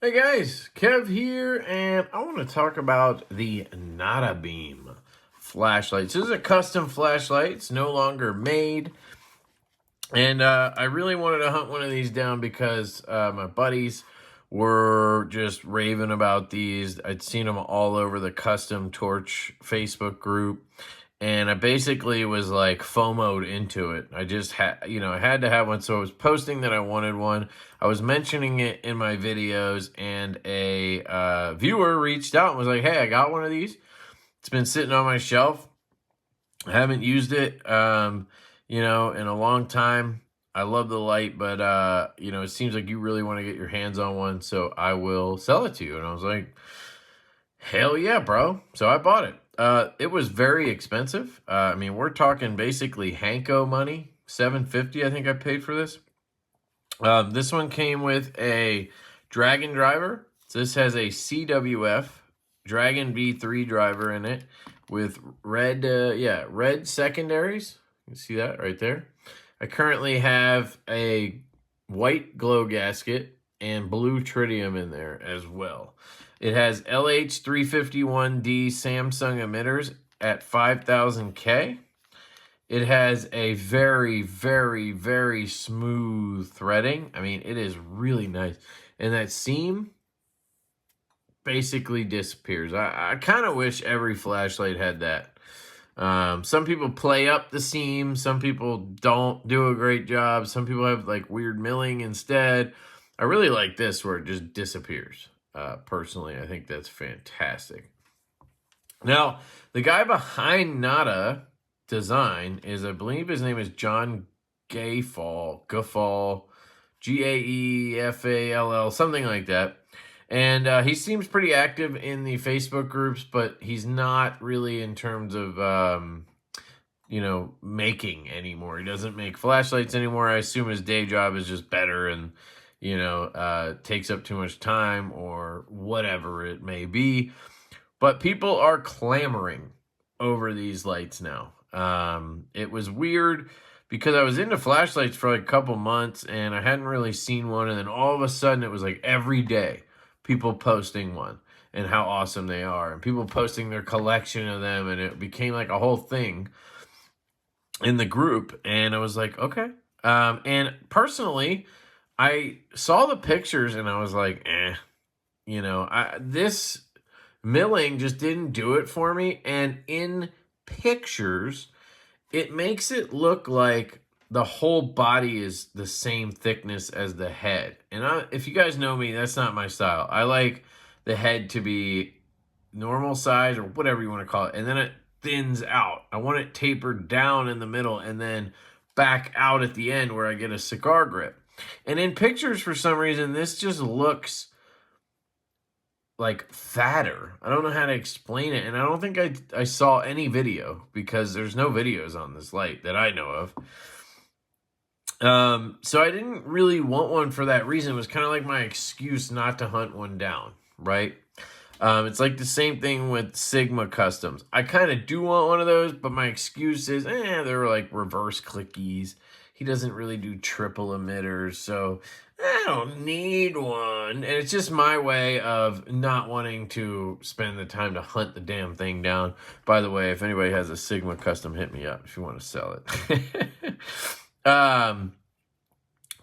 Hey guys, Kev here, and I want to talk about the Notta Beam flashlight. This is a custom flashlight. It's no longer made, and I really wanted to hunt one of these down because my buddies were just raving about these. I'd seen them all over the Custom Torch Facebook group, and I basically was like FOMO'd into it. I just had, I had to have one, so I was posting that I wanted one. I was mentioning it in my videos, and a viewer reached out and was like, hey, I got one of these. It's been sitting on my shelf. I haven't used it, in a long time. I love the light, but, it seems like you really want to get your hands on one, so I will sell it to you. And I was like, hell yeah, bro. So I bought it. It was very expensive. We're talking basically Hanko money. $750, I think I paid for this. This one came with a Dragon driver. So this has a CWF Dragon V3 driver in it with red secondaries. You can see that right there. I currently have a white glow gasket and blue tritium in there as well. It has LH351D Samsung emitters at 5000K. It has a very, very, very smooth threading. It is really nice. And that seam basically disappears. I kind of wish every flashlight had that. Some people play up the seam. Some people don't do a great job. Some people have like weird milling instead. I really like this where it just disappears. Personally, I think that's fantastic. Now, the guy behind Notta Design is, I believe his name is John Gaefall, Gaefall, something like that. And he seems pretty active in the Facebook groups, but he's not really in terms of, making anymore. He doesn't make flashlights anymore. I assume his day job is just better and, takes up too much time or whatever it may be. But people are clamoring over these lights now. It was weird because I was into flashlights for like a couple months and I hadn't really seen one. And then all of a sudden it was like every day people posting one and how awesome they are. And people posting their collection of them. And it became like a whole thing in the group. And I was like, okay. And personally, I saw the pictures and I was like, this milling just didn't do it for me. And in pictures, it makes it look like the whole body is the same thickness as the head. And if you guys know me, that's not my style. I like the head to be normal size or whatever you want to call it. And then it thins out. I want it tapered down in the middle and then back out at the end where I get a cigar grip. And in pictures, for some reason, this just looks like fatter. I don't know how to explain it. And I don't think I saw any video because there's no videos on this light that I know of. So I didn't really want one for that reason. It was kind of like my excuse not to hunt one down, right? It's like the same thing with Sigma Customs. I kind of do want one of those, but my excuse is, they're like reverse clickies. He doesn't really do triple emitters, so I don't need one. And it's just my way of not wanting to spend the time to hunt the damn thing down. By the way, if anybody has a Sigma Custom, hit me up if you want to sell it.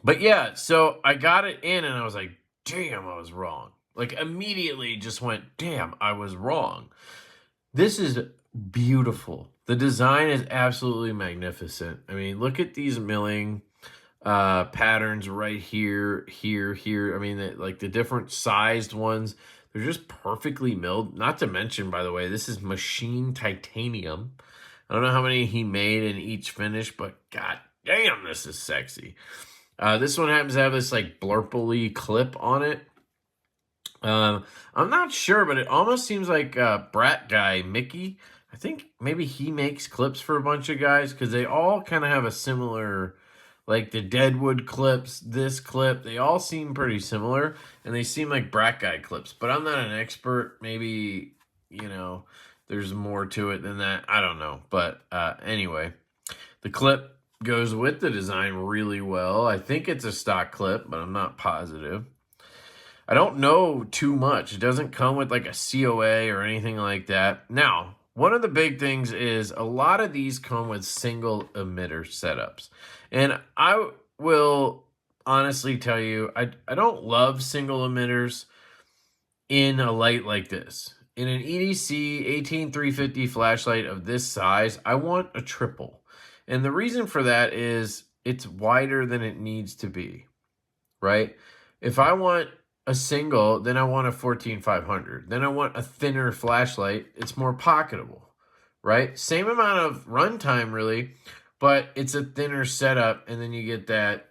But yeah, so I got it in and I was like, damn, I was wrong. Like immediately just went, damn, I was wrong. This is beautiful. The design is absolutely magnificent. Look at these milling patterns right here. Like the different sized ones, they're just perfectly milled. Not to mention, by the way, this is machined titanium. I don't know how many he made in each finish, but god damn, this is sexy. This one happens to have this like blurply clip on it. I'm not sure, but it almost seems like Brat Guy Mickey. I think maybe he makes clips for a bunch of guys because they all kind of have a similar, like the Deadwood clips, this clip, they all seem pretty similar and they seem like Brat Guy clips, but I'm not an expert. Maybe, there's more to it than that. I don't know. But anyway, the clip goes with the design really well. I think it's a stock clip, but I'm not positive. I don't know too much. It doesn't come with like a COA or anything like that. Now, one of the big things is a lot of these come with single emitter setups. And I will honestly tell you, I don't love single emitters in a light like this. In an EDC 18350 flashlight of this size, I want a triple. And the reason for that is it's wider than it needs to be, right? If I want a single, then I want a 14500. Then I want a thinner flashlight. It's more pocketable, right? Same amount of runtime, really, but it's a thinner setup, and then you get that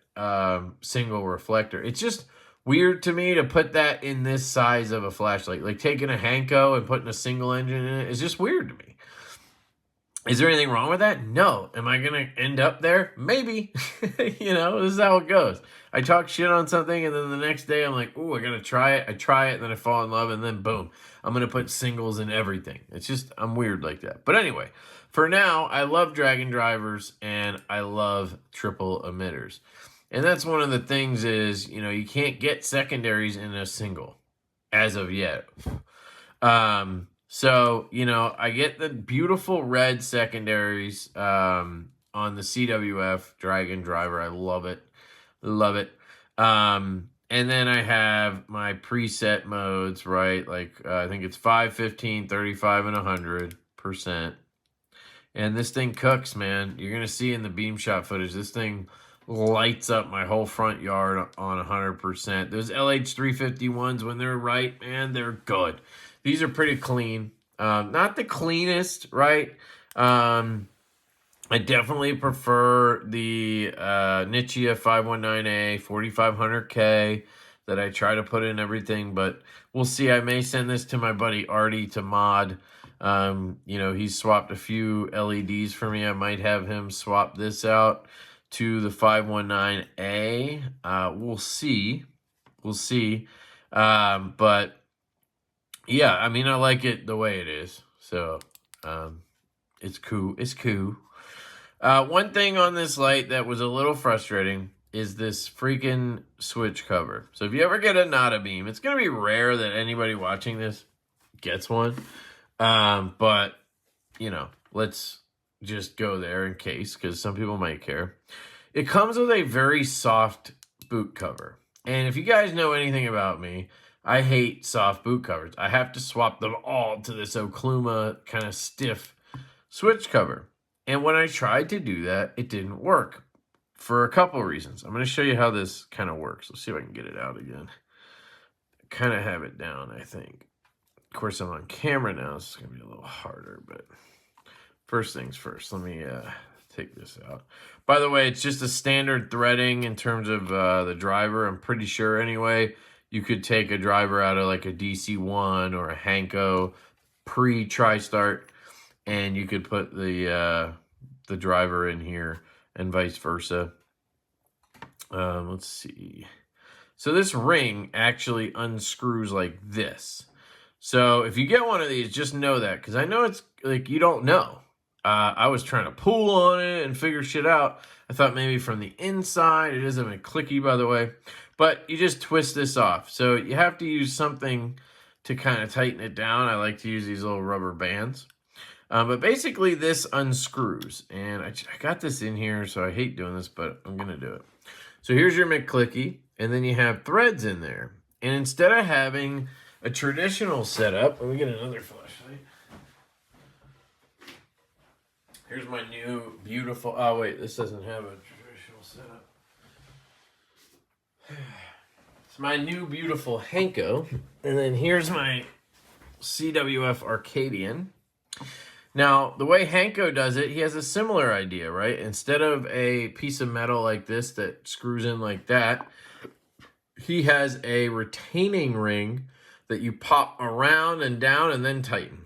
single reflector. It's just weird to me to put that in this size of a flashlight. Like taking a Hanko and putting a single engine in it is just weird to me. Is there anything wrong with that? No. Am I going to end up there? Maybe. You know, this is how it goes. I talk shit on something, and then the next day I'm like, ooh, I got to try it. I try it, and then I fall in love, and then boom, I'm going to put singles in everything. It's just, I'm weird like that. But anyway, for now, I love Dragon drivers, and I love triple emitters. And that's one of the things is, you know, you can't get secondaries in a single as of yet. So, you know, I get the beautiful red secondaries on the CWF Dragon driver. I love it. Love it. And then I have my preset modes, right? Like, I think it's 5, 15, 35, and 100%. And this thing cooks, man. You're going to see in the beam shot footage, this thing lights up my whole front yard on 100%. Those LH351s, when they're right, man, they're good. These are pretty clean. Not the cleanest, right? I definitely prefer the Nichia 519A 4500K that I try to put in everything, but we'll see. I may send this to my buddy Artie to mod. You know, he's swapped a few LEDs for me. I might have him swap this out to the 519A. We'll see. We'll see. But yeah, I mean, I like it the way it is. So, it's cool. It's cool. One thing on this light that was a little frustrating is this freaking switch cover. So if you ever get a Notta beam, it's going to be rare that anybody watching this gets one. But, you know, let's just go there in case, because some people might care. It comes with a very soft boot cover. And if you guys know anything about me, I hate soft boot covers. I have to swap them all to this Okluma kind of stiff switch cover. And when I tried to do that, it didn't work for a couple of reasons. I'm going to show you how this kind of works. Let's see if I can get it out again. Kind of have it down, I think. Of course, I'm on camera now, so it's going to be a little harder, but first things first, let me take this out. By the way, it's just a standard threading in terms of the driver. I'm pretty sure anyway, you could take a driver out of like a DC-1 or a Hanko pre-tri-start, and you could put the driver in here and vice versa. Let's see. So this ring actually unscrews like this. So if you get one of these, just know that, because I know it's like you don't know. I was trying to pull on it and figure shit out. I thought maybe from the inside. It isn't a clicky, by the way. But you just twist this off. So you have to use something to kind of tighten it down. I like to use these little rubber bands. But basically this unscrews. And I got this in here, so I hate doing this, but I'm going to do it. So here's your McClicky. And then you have threads in there. And instead of having a traditional setup, let me get another flashlight. Here's my new beautiful, oh wait, this doesn't have a traditional setup. It's my new beautiful Hanko. And then here's my CWF Arcadian. Now, the way Hanko does it, he has a similar idea, right? Instead of a piece of metal like this that screws in like that, he has a retaining ring that you pop around and down and then tighten.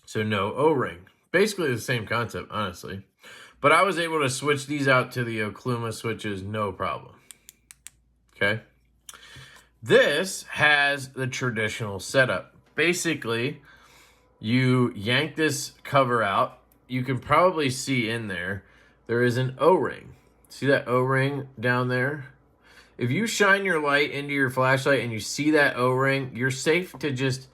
So no O-ring. Basically the same concept, honestly. But I was able to switch these out to the Okluma switches, no problem. Okay. This has the traditional setup. Basically, you yank this cover out. You can probably see in there, there is an O-ring. See that O-ring down there? if you shine your light into your flashlight and you see that O-ring, you're safe to just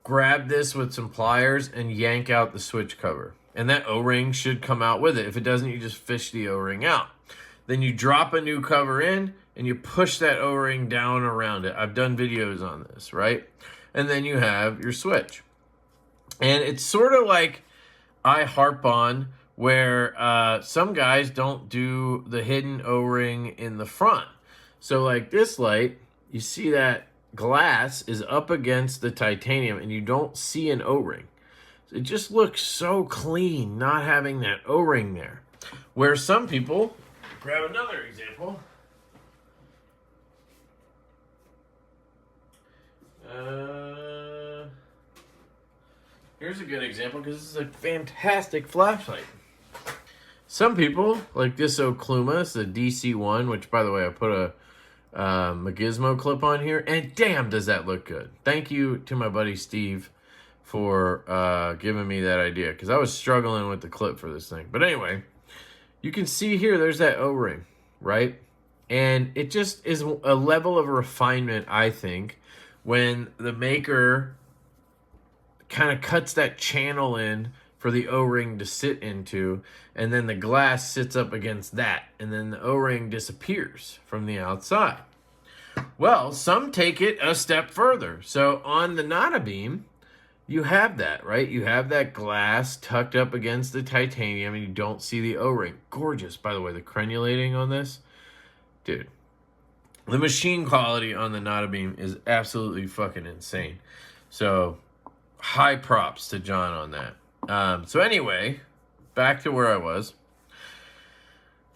grab this with some pliers and yank out the switch cover. And that O-ring should come out with it. If it doesn't, you just fish the O-ring out. Then you drop a new cover in and you push that O-ring down around it. I've done videos on this, right? And then you have your switch. And it's sort of like I harp on where some guys don't do the hidden O-ring in the front. So like this light, you see that glass is up against the titanium and you don't see an O-ring. It just looks so clean not having that O-ring there. Where some people, grab another example. Here's a good example because this is a fantastic flashlight. Some people, like this Okluma, it's the DC1, which by the way, I put a Gizmo clip on here, and damn does that look good. Thank you to my buddy Steve for giving me that idea, because I was struggling with the clip for this thing. But anyway, you can see here there's that O-ring, right? And it just is a level of refinement, I think, when the maker kind of cuts that channel in for the O-ring to sit into, and then the glass sits up against that, and then the O-ring disappears from the outside. Well, some take it a step further. So on the Notta beam, you have that, right? You have that glass tucked up against the titanium, and you don't see the O-ring. Gorgeous, by the way, the crenulating on this. Dude, the machine quality on the Notta beam is absolutely fucking insane. So high props to John on that. So anyway, back to where I was.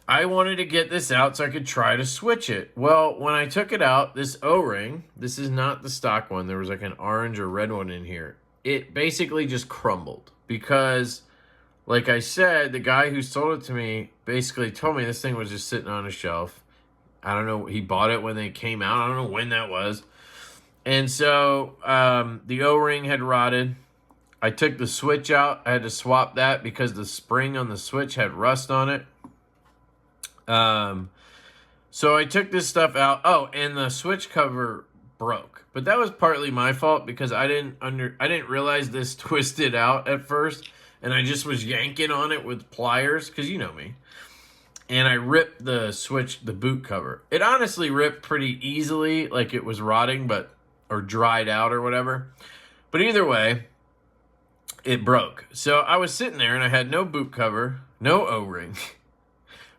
I wanted to get this out so I could try to switch it. Well, when I took it out, this O-ring, this is not the stock one. There was like an orange or red one in here. It basically just crumbled because, like I said, the guy who sold it to me basically told me this thing was just sitting on a shelf. I don't know. He bought it when they came out. I don't know when that was. And so the O-ring had rotted. I took the switch out. I had to swap that because the spring on the switch had rust on it. So I took this stuff out. Oh, and the switch cover broke. But that was partly my fault because I didn't realize this twisted out at first, and I just was yanking on it with pliers because you know me. And I ripped the boot cover. It honestly ripped pretty easily, like it was rotting, or dried out or whatever. But either way, it broke. So I was sitting there and I had no boot cover, no O-ring,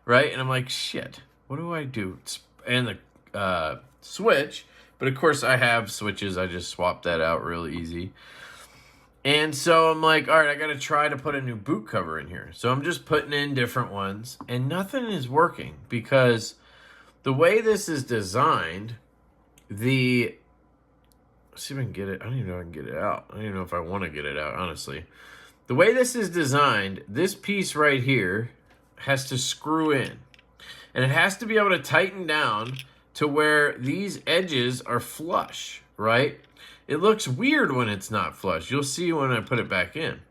right? And I'm like, shit, what do I do? And the switch, but of course I have switches. I just swapped that out real easy. And so I'm like, all right, I got to try to put a new boot cover in here. So I'm just putting in different ones and nothing is working because the way this is designed, let's see if I can get it. I don't even know if I can get it out. I don't even know if I want to get it out, honestly. The way this is designed, this piece right here has to screw in. And it has to be able to tighten down to where these edges are flush, right? It looks weird when it's not flush. You'll see when I put it back in.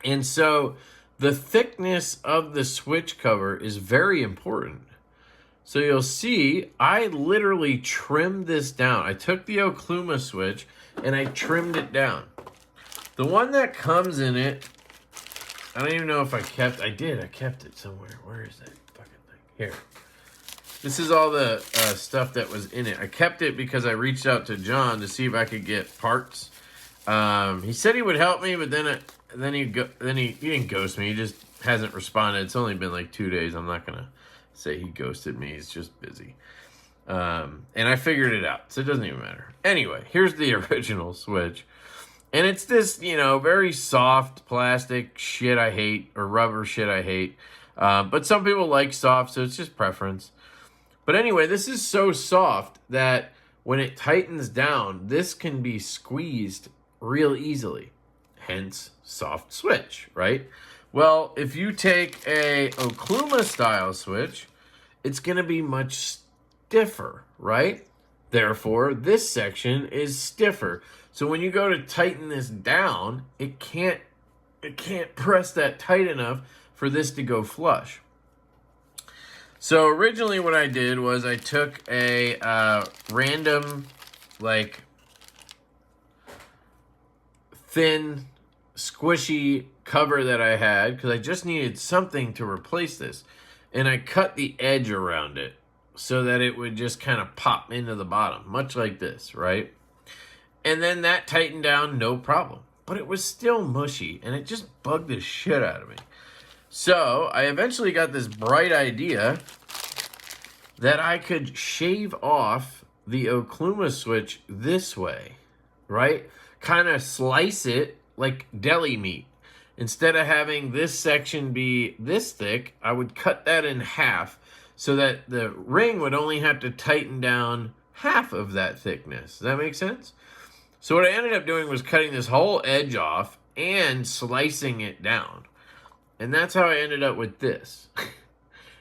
And so the thickness of the switch cover is very important. So you'll see, I literally trimmed this down. I took the Okluma switch and I trimmed it down. The one that comes in it, I don't even know if I kept it somewhere. Where is that fucking thing? Here. This is all the stuff that was in it. I kept it because I reached out to John to see if I could get parts. He said he would help me, but then he didn't ghost me. He just hasn't responded. It's only been like 2 days. I'm not gonna say he ghosted me. He's just busy. And I figured it out, so it doesn't even matter. Anyway, here's the original switch. And it's this, very soft plastic shit I hate, or rubber shit I hate. But some people like soft, so it's just preference. But anyway, this is so soft that when it tightens down, this can be squeezed real easily. Hence, soft switch, right? Well, if you take a Okluma style switch, it's going to be much stiffer, right? Therefore, this section is stiffer. So when you go to tighten this down, it can't press that tight enough for this to go flush. So originally what I did was I took a random, like, thin, squishy cover that I had, because I just needed something to replace this. And I cut the edge around it so that it would just kind of pop into the bottom, much like this, right? And then that tightened down, no problem. But it was still mushy, and it just bugged the shit out of me. So I eventually got this bright idea that I could shave off the Okluma switch this way, right? Kind of slice it like deli meat. Instead of having this section be this thick, I would cut that in half so that the ring would only have to tighten down half of that thickness. Does that make sense? So what I ended up doing was cutting this whole edge off and slicing it down. And that's how I ended up with this.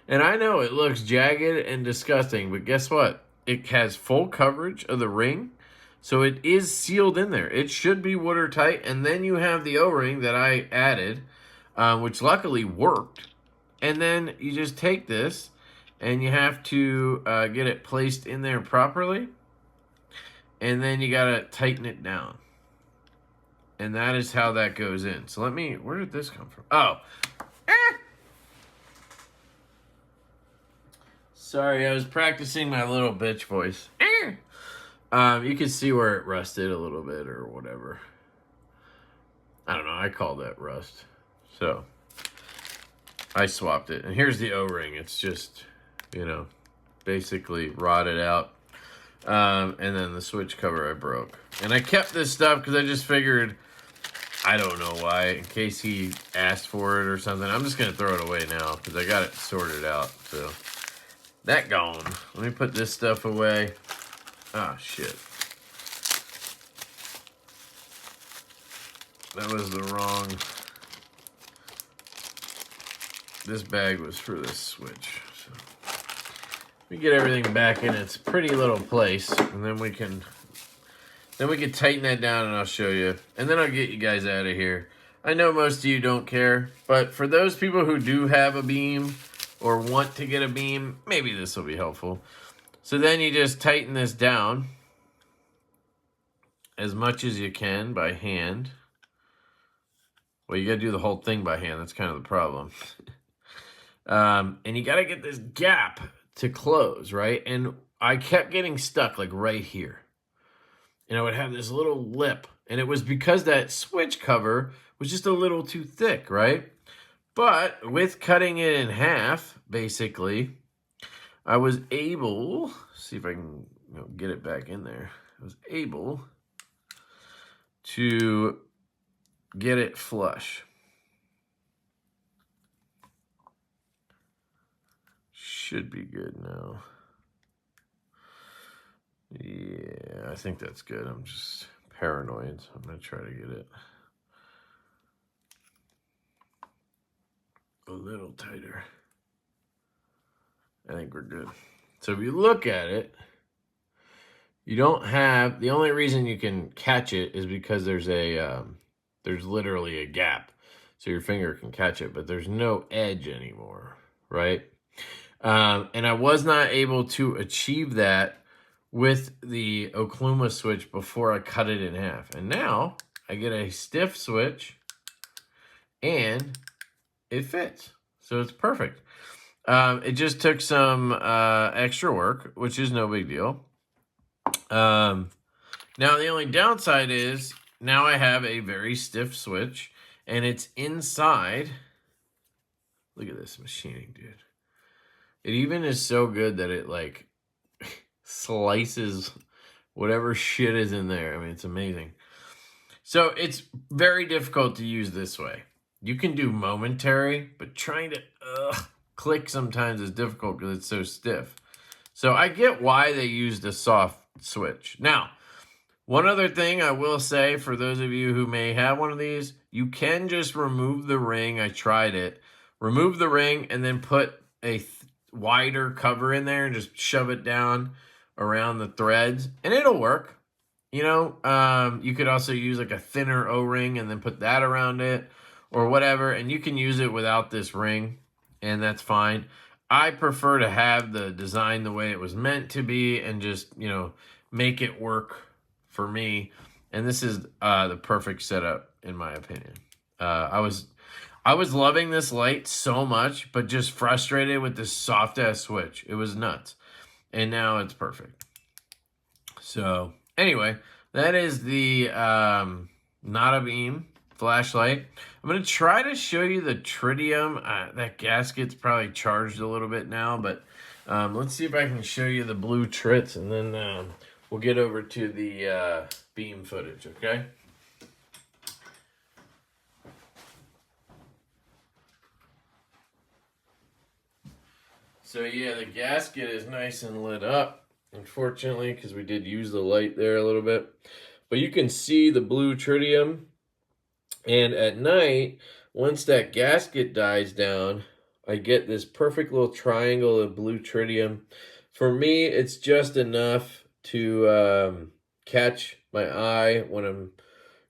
And I know it looks jagged and disgusting, but guess what? It has full coverage of the ring, so it is sealed in there. It should be watertight, and then you have the O-ring that I added, which luckily worked. And then you just take this, and you have to get it placed in there properly, and then you gotta tighten it down. And that is how that goes in. So where did this come from? Oh. Sorry, I was practicing my little bitch voice. You can see where it rusted a little bit or whatever. I don't know, I call that rust. So, I swapped it. And here's the O-ring. It's just, basically rotted out. And then the switch cover I broke. And I kept this stuff because I just figured, I don't know why, in case he asked for it or something. I'm just going to throw it away now because I got it sorted out. So, that gone. Let me put this stuff away. Ah, shit. That was the wrong... This bag was for this switch. So, we get everything back in its pretty little place, and then we can tighten that down, and I'll show you. And then I'll get you guys out of here. I know most of you don't care, but for those people who do have a beam or want to get a beam, maybe this will be helpful. So then you just tighten this down as much as you can by hand. Well, you got to do the whole thing by hand. That's kind of the problem. And you got to get this gap to close, right? And I kept getting stuck like right here. And I would have this little lip. And it was because that switch cover was just a little too thick, right? But with cutting it in half, basically, I was able, see if I can get it back in there. I was able to get it flush. Should be good now. Yeah, I think that's good. I'm just paranoid, so I'm going to try to get it a little tighter. I think we're good. So if you look at it, you don't have, the only reason you can catch it is because there's literally a gap. So your finger can catch it, but there's no edge anymore, right? And I was not able to achieve that with the Okluma switch before I cut it in half. And now I get a stiff switch and it fits. So it's perfect. It just took some extra work, which is no big deal. Now the only downside is now I have a very stiff switch and it's inside. Look at this machining, dude. It even is so good that it like slices whatever shit is in there. I mean, it's amazing. So it's very difficult to use this way. You can do momentary, but trying to click sometimes is difficult because it's so stiff. So I get why they used a soft switch. Now, one other thing I will say for those of you who may have one of these, you can just remove the ring. I tried it. Remove the ring and then put a wider cover in there and just shove it down around the threads and it'll work. You could also use like a thinner O-ring and then put that around it or whatever, and you can use it without this ring and that's fine. I prefer to have the design the way it was meant to be and just, you know, make it work for me. And this is the perfect setup, in my opinion. I was loving this light so much, but just frustrated with this soft-ass switch. It was nuts. And now it's perfect. So, anyway, that is the Notta Beam flashlight. I'm going to try to show you the tritium. That gasket's probably charged a little bit now, but let's see if I can show you the blue trits, and then we'll get over to the beam footage, okay? So yeah, the gasket is nice and lit up, unfortunately, because we did use the light there a little bit. But you can see the blue tritium. And at night, once that gasket dies down, I get this perfect little triangle of blue tritium. For me, it's just enough to catch my eye when I'm,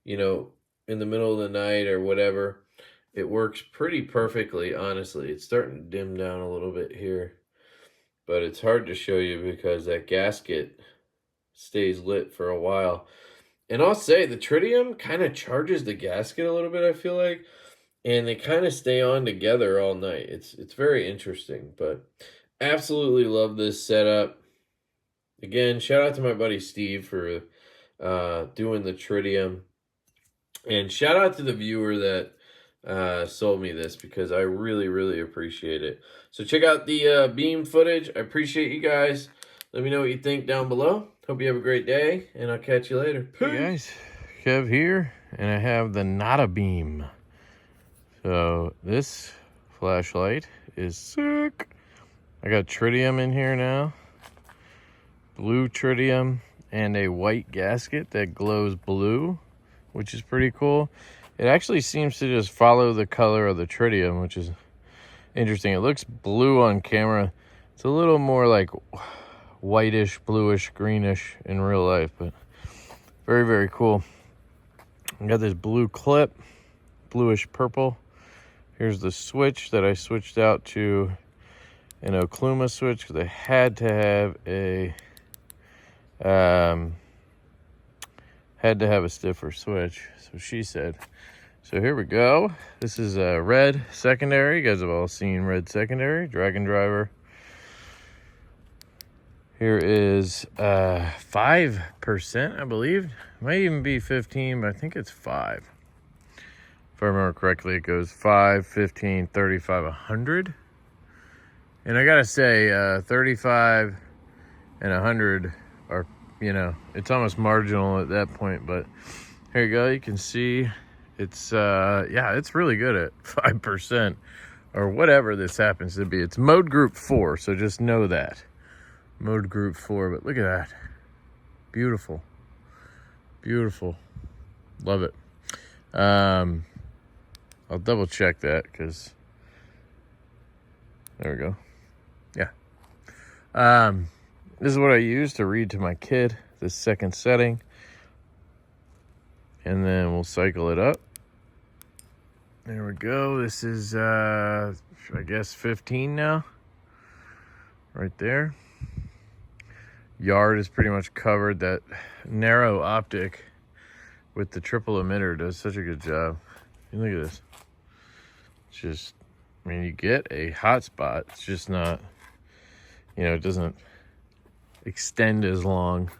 you know, in the middle of the night or whatever. It works pretty perfectly, honestly. It's starting to dim down a little bit here, but it's hard to show you because that gasket stays lit for a while. And I'll say the tritium kind of charges the gasket a little bit, I feel like, and they kind of stay on together all night. It's very interesting, but absolutely love this setup. Again, shout out to my buddy Steve for doing the tritium, and shout out to the viewer that sold me this, because I really appreciate it. So check out the beam footage. I appreciate you guys. Let me know what you think down below. Hope you have a great day, and I'll catch you later. Peace. Hey guys, Kev here, and I have the Notta Beam. So this flashlight is sick. I got tritium in here now, blue tritium, and a white gasket that glows blue, which is pretty cool. It actually seems to just follow the color of the tritium, which is interesting. It looks blue on camera. It's a little more like whitish, bluish, greenish in real life, but very cool. I got this blue clip, bluish purple. Here's the switch that I switched out to an Okluma switch because I had to have a stiffer switch, so she said. So here we go. This is a red secondary. You guys have all seen red secondary, Dragon Driver. Here is 5%, I believe. It might even be 15, but I think it's 5. If I remember correctly, it goes 5, 15, 35, 100. And I gotta say, 35 and 100 are, you know, it's almost marginal at that point. But here you go. You can see it's, yeah, it's really good at 5% or whatever this happens to be. It's mode group 4, so just know that. Mode group 4, but look at that. Beautiful. Love it. I'll double check that because there we go. Yeah. This is what I use to read to my kid, this second setting. And then we'll cycle it up. There we go. This is, I guess 15 now. Right there. Yard is pretty much covered. That narrow optic with the triple emitter does such a good job. Look at this. It's just, I mean, you get a hot spot. It's just not, you know, it doesn't extend as long,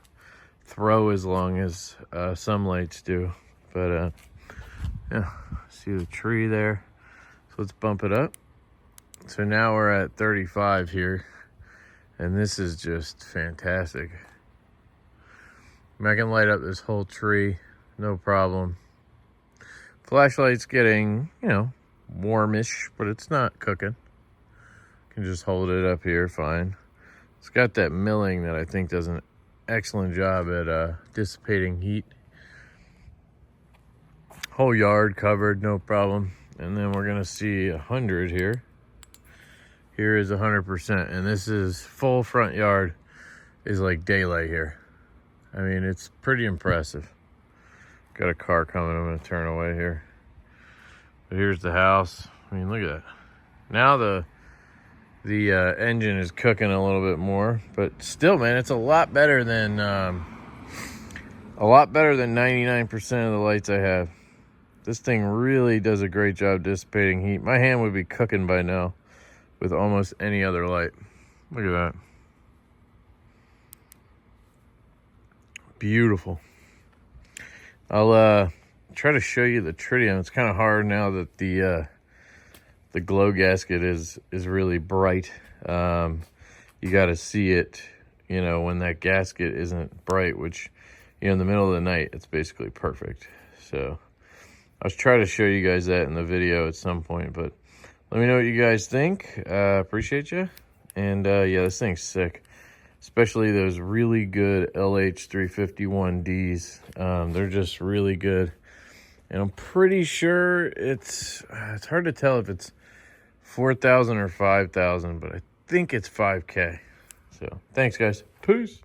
throw as long as some lights do. But yeah, see the tree there. So let's bump it up. So now we're at 35 here. And this is just fantastic. I can light up this whole tree, no problem. Flashlight's getting, you know, warmish, but it's not cooking. Can just hold it up here, fine. It's got that milling that I think does an excellent job at dissipating heat. Whole yard covered, no problem. And then we're gonna see 100 here. Here is 100%, and this is full front yard is like daylight here. I mean, it's pretty impressive. Got a car coming, I'm gonna turn away here. But here's the house. I mean, look at that. Now the the engine is cooking a little bit more, but still, man, it's a lot better than 99% of the lights I have. This thing really does a great job dissipating heat. My hand would be cooking by now with almost any other light. Look at that. Beautiful. I'll try to show you the tritium. It's kind of hard now that the glow gasket is really bright. You got to see it, you know, when that gasket isn't bright, which, you know, in the middle of the night, it's basically perfect. So I was trying to show you guys that in the video at some point, but let me know what you guys think. Appreciate you. And yeah, this thing's sick, especially those really good LH351Ds. They're just really good. And I'm pretty sure it's hard to tell if it's 4,000 or 5,000, but I think it's 5K. So thanks, guys. Peace.